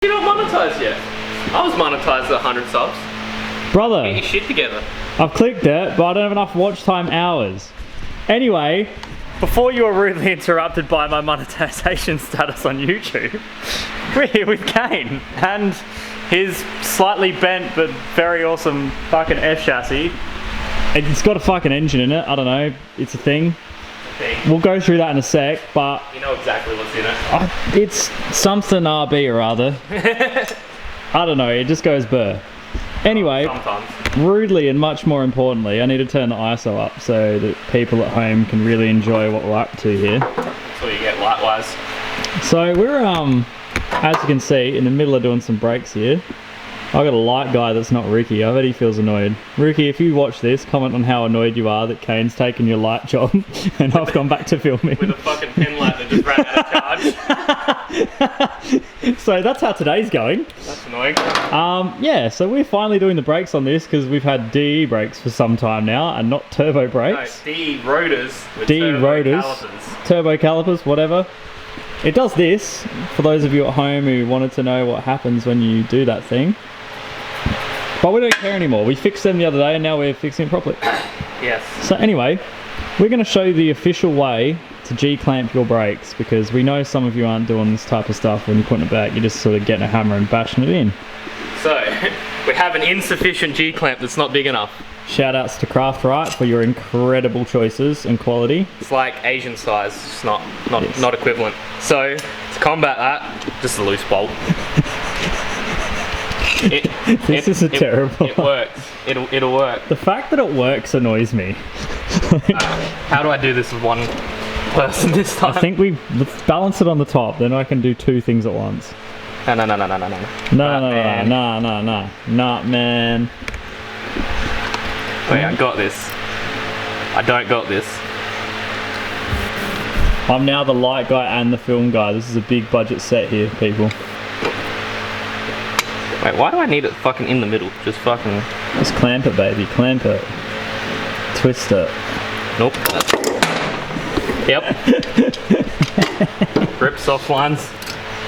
You're not monetized yet. I was monetized at 100 subs. Brother, Get your shit together. I've clicked it, but I don't have enough watch time hours. Anyway, before you were rudely interrupted by my monetization status on YouTube, we're here with Cain and his slightly bent but very awesome fucking F chassis. It's got a fucking engine in it, I don't know, it's a thing. We'll go through that in a sec, but... You know exactly what's in it. It's something RB or other. I don't know, it just goes burr. Anyway, sometimes. Rudely and much more importantly, I need to turn the ISO up so that people at home can really enjoy what we're up to here. That's what you get light-wise. So we're, as you can see, in the middle of doing some brakes here. I've got a light guy that's not Ricky. I bet he feels annoyed. Ricky, if you watch this, comment on how annoyed you are that Cain's taken your light job and I've gone back to filming. With a fucking pen light that just ran out of charge. So that's how today's going. That's annoying. Yeah, so we're finally doing the brakes on this because we've had DE brakes for some time now and not turbo brakes. No, DE rotors with turbo calipers, whatever. It does this, for those of you at home who wanted to know what happens when you do that thing. But we don't care anymore. We fixed them the other day and now we're fixing it properly. Yes. So anyway, we're going to show you the official way to G-clamp your brakes because we know some of you aren't doing this type of stuff when you're putting it back. You're just sort of getting a hammer and bashing it in. So, we have an insufficient G-clamp that's not big enough. Shout outs to Craft Right for your incredible choices and quality. It's like Asian size, it's not equivalent. So, to combat that, just a loose bolt. This is terrible. It works. It'll work. The fact that it works annoys me. How do I do this with one person this time? I think let's balance it on the top, then I can do two things at once. No. No, man. Wait, I got this. I don't got this. I'm now the light guy and the film guy. This is a big budget set here, people. Wait, why do I need it fucking in the middle? Just fucking... Just clamp it, baby. Clamp it. Twist it. Nope. Yep. Rip soft lines.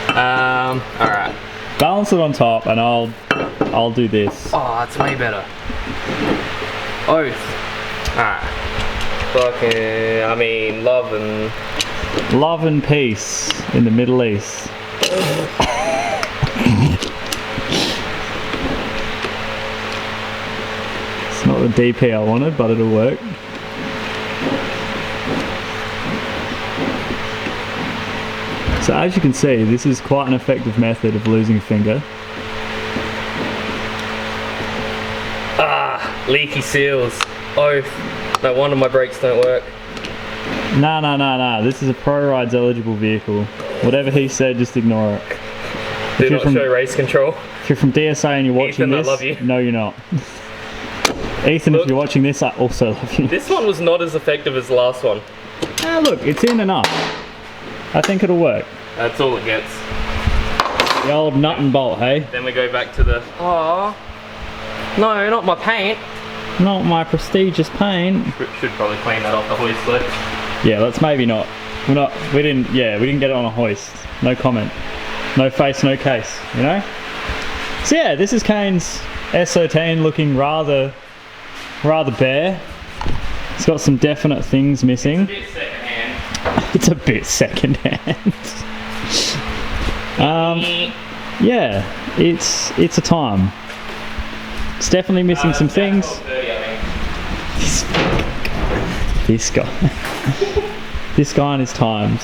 Alright. Balance it on top and I'll do this. Oh, that's way better. Oath. Alright. Fucking... I mean, Love and peace in the Middle East. It's not the DP I wanted, but it'll work. So as you can see, this is quite an effective method of losing a finger. Ah, leaky seals. Oath. No wonder my brakes don't work. No. This is a Pro Rides eligible vehicle. Whatever he said, just ignore it. Do not show race control. If you're from DSA and you're watching Ethan, this, I love you. No, you're not. Ethan, look, if you're watching this, I also love you. This one was not as effective as the last one. Look, it's in enough. I think it'll work. That's all it gets. The old nut and bolt, hey? Then we go back to the... Oh, no, not my paint. Not my prestigious paint. Should probably clean that off the hoist though. Yeah, let's maybe not. We didn't get it on a hoist. No comment. No face, no case, you know? So yeah, this is Cain's S13 looking rather bare. It's got some definite things missing. It's a bit secondhand. It's a bit secondhand. Yeah, it's a time. It's definitely missing some things. 30, I think. This guy. This guy and his times.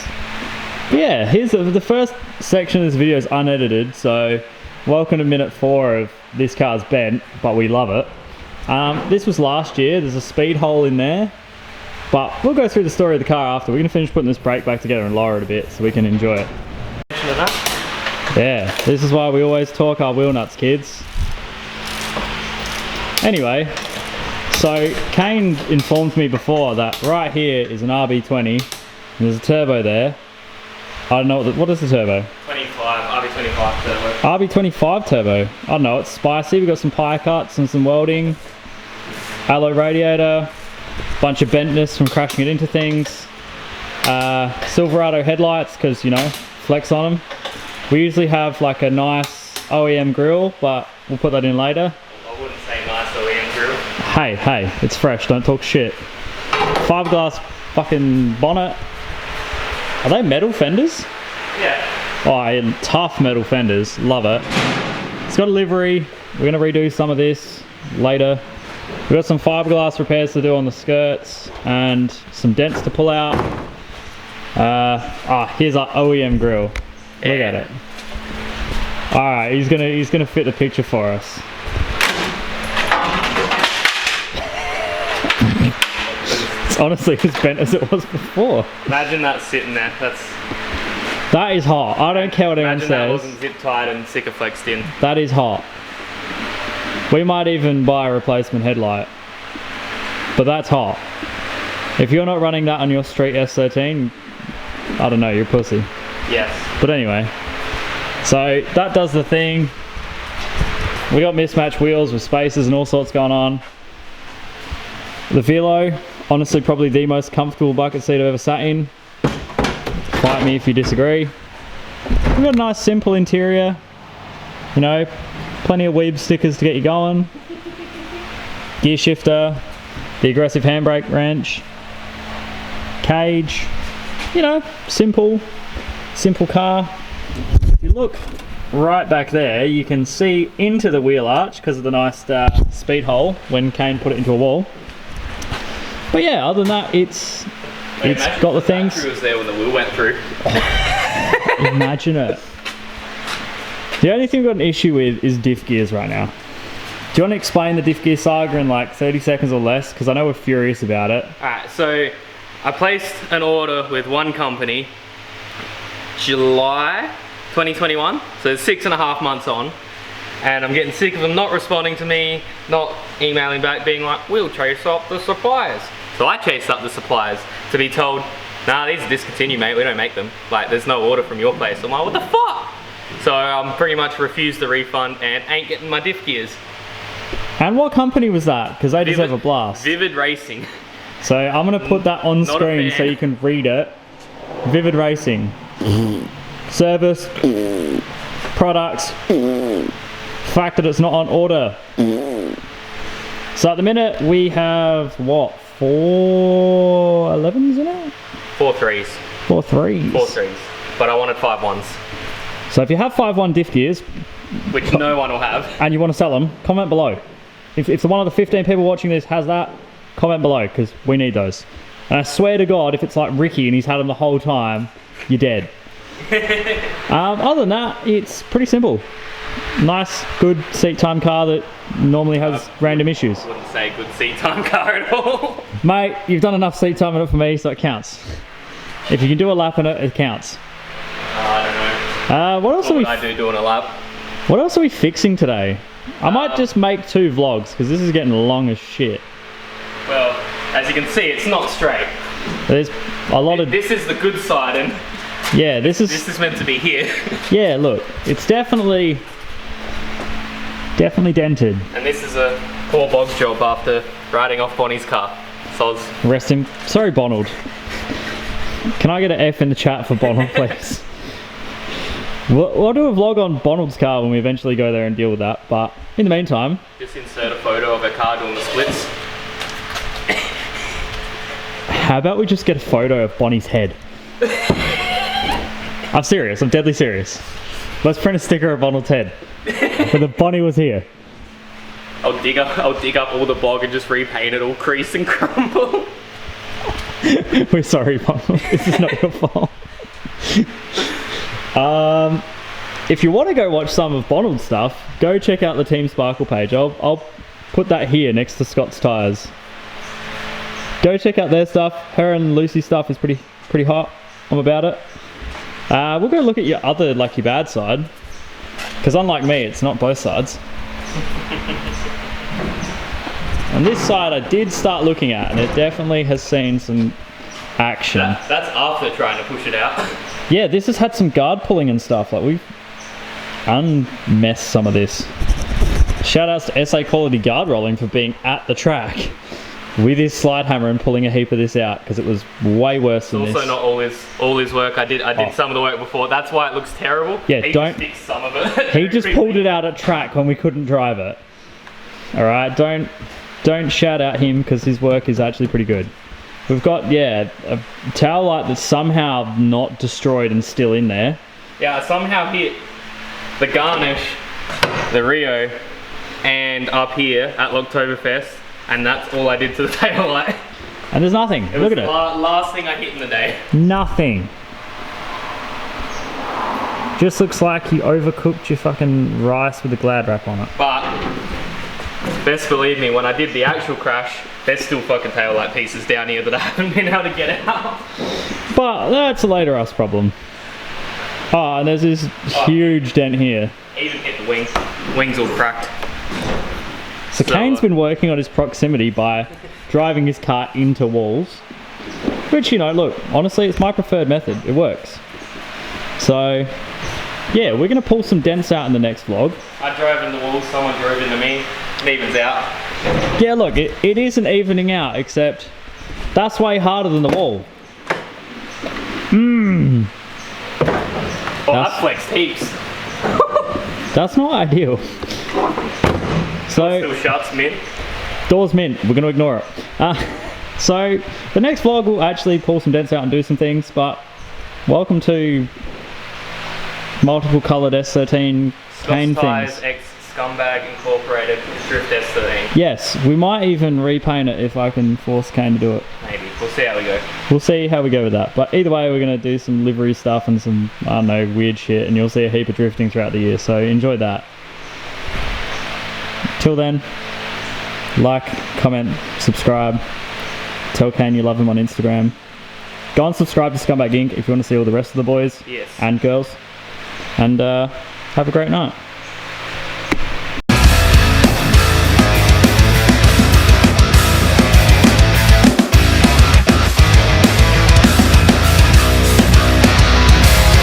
But yeah, here's the first section of this video is unedited, so welcome to minute 4 of this car's bent, but we love it. This was last year. There's a speed hole in there, but we'll go through the story of the car after. We're going to finish putting this brake back together and lower it a bit so we can enjoy it. Yeah, this is why we always talk our wheel nuts, kids. Anyway, so Cain informed me before that right here is an RB20 and there's a turbo there. I don't know what is the turbo? 25, RB25 turbo. RB25 turbo. I don't know, it's spicy. We've got some pie cuts and some welding. Alloy radiator. Bunch of bentness from crashing it into things. Silverado headlights because, you know, flex on them. We usually have like a nice OEM grill, but we'll put that in later. I wouldn't say nice OEM grill. Hey, it's fresh, don't talk shit. Fiberglass fucking bonnet. Are they metal fenders? Yeah. Oh, yeah, tough metal fenders, love it. It's got a livery, we're gonna redo some of this later. We've got some fiberglass repairs to do on the skirts and some dents to pull out. Here's our OEM grill. Look at it. Alright, he's gonna fit the picture for us. It's honestly as bent as it was before. Imagine that sitting there. That is hot. I don't care what anyone says. Imagine that wasn't zip tied and Sikaflexed in. That is hot. We might even buy a replacement headlight. But that's hot. If you're not running that on your street S13, I don't know, you're a pussy. Yes. But anyway, so that does the thing. We got mismatched wheels with spacers and all sorts going on. The Velo, honestly probably the most comfortable bucket seat I've ever sat in. Fight me if you disagree. We've got a nice simple interior, you know, plenty of weeb stickers to get you going. Gear shifter, the aggressive handbrake wrench, cage, you know, simple car. If you look right back there, you can see into the wheel arch because of the nice speed hole when Cain put it into a wall. But yeah, other than that, it's got the things. The battery was there when the wheel went through. Imagine it. The only thing we've got an issue with is diff gears right now. Do you want to explain the diff gear saga in like 30 seconds or less? Because I know we're furious about it. Alright, so I placed an order with one company July 2021, so it's 6.5 months on, and I'm getting sick of them not responding to me, not emailing back being like, we'll chase up the suppliers. So I chased up the suppliers to be told, nah, these are discontinued, mate, we don't make them. Like, there's no order from your place. I'm like, what the fuck? So I'm pretty much refused the refund and ain't getting my diff gears. And what company was that? Because they deserve a blast. Vivid Racing. So I'm going to put that on screen so you can read it. Vivid Racing. Service. Products. Fact that it's not on order. So at the minute we have, what, 4 11s in it? 4 3s. 4 3s. 4 3s. But I wanted 5 1s. So if you have 5.1 diff gears, which no one will have, and you want to sell them, comment below. If one of the 15 people watching this has that, comment below, because we need those. And I swear to God, if it's like Ricky and he's had them the whole time, you're dead. Other than that, it's pretty simple. Nice, good seat time car that normally has random issues. I wouldn't say good seat time car at all. Mate, you've done enough seat time in it for me, so it counts. If you can do a lap in it, it counts. I don't know. What else what would I do doing a lap? What else are we fixing today? I might just make 2 vlogs, because this is getting long as shit. Well, as you can see, it's not straight. There's a lot of... This is the good side, and yeah, this is meant to be here. Yeah, look, it's definitely dented. And this is a poor bog job after riding off Bonnie's car. Soz. Rest him. Sorry, Bonald. Can I get an F in the chat for Bonald, please? We'll do a vlog on Bonald's car when we eventually go there and deal with that, but in the meantime... Just insert a photo of a car doing the splits. How about we just get a photo of Bonnie's head? I'm serious, I'm deadly serious. Let's print a sticker of Bonald's head. So the Bonnie was here. I'll dig up all the bog and just repaint it all crease and crumble. We're sorry, Bonald. This is not your fault. If you want to go watch some of Bonald's stuff, go check out the Team Sparkle page. I'll put that here next to Scott's Tyres. Go check out their stuff. Her and Lucy's stuff is pretty hot. I'm about it. We'll go look at your other lucky bad side, because unlike me, it's not both sides. And this side I did start looking at, and it definitely has seen some action. That's after trying to push it out. Yeah, this has had some guard pulling and stuff. Like, we've unmessed some of this. Shout outs to SA Quality Guard Rolling for being at the track. with his slide hammer and pulling a heap of this out because it was way worse than this. Also not all his work. I did some of the work before. That's why it looks terrible. Yeah, he don't. Just fixed some of it. He just pulled it out at track when we couldn't drive it. All right, don't shout out him because his work is actually pretty good. We've got a tail light that's somehow not destroyed and still in there. Yeah, I somehow hit the garnish, the Rio, and up here at Locktoberfest, and that's all I did to the tail light. And there's nothing. Look at it. Last thing I hit in the day. Nothing. Just looks like you overcooked your fucking rice with a Glad wrap on it. But best believe me, when I did the actual crash, there's still fucking tail light pieces down here that I haven't been able to get out. But that's a later us problem. Oh, and there's this huge dent here. Even hit the wings. Wings all cracked. So Kane's been working on his proximity by driving his car into walls. Which, you know, look, honestly, it's my preferred method. It works. So, yeah, we're going to pull some dents out in the next vlog. I drove into walls, someone drove into me. It evens out. Yeah, look, it isn't evening out, except that's way harder than the wall. Oh, I flexed heaps. That's not ideal. So, Still shuts, mint. door's mint, we're going to ignore it. So, the next vlog will actually pull some dents out and do some things, but welcome to multiple coloured S13 Cain things. X Scumbag Incorporated Drift S13. Yes, we might even repaint it if I can force Cain to do it. Maybe. We'll see how we go. We'll see how we go with that. But either way, we're going to do some livery stuff and some, I don't know, weird shit, and you'll see a heap of drifting throughout the year, so enjoy that. Till then, like, comment, subscribe, tell Cain you love him on Instagram. Go and subscribe to Scumbag Inc. if you want to see all the rest of the boys Yes. and girls. And have a great night.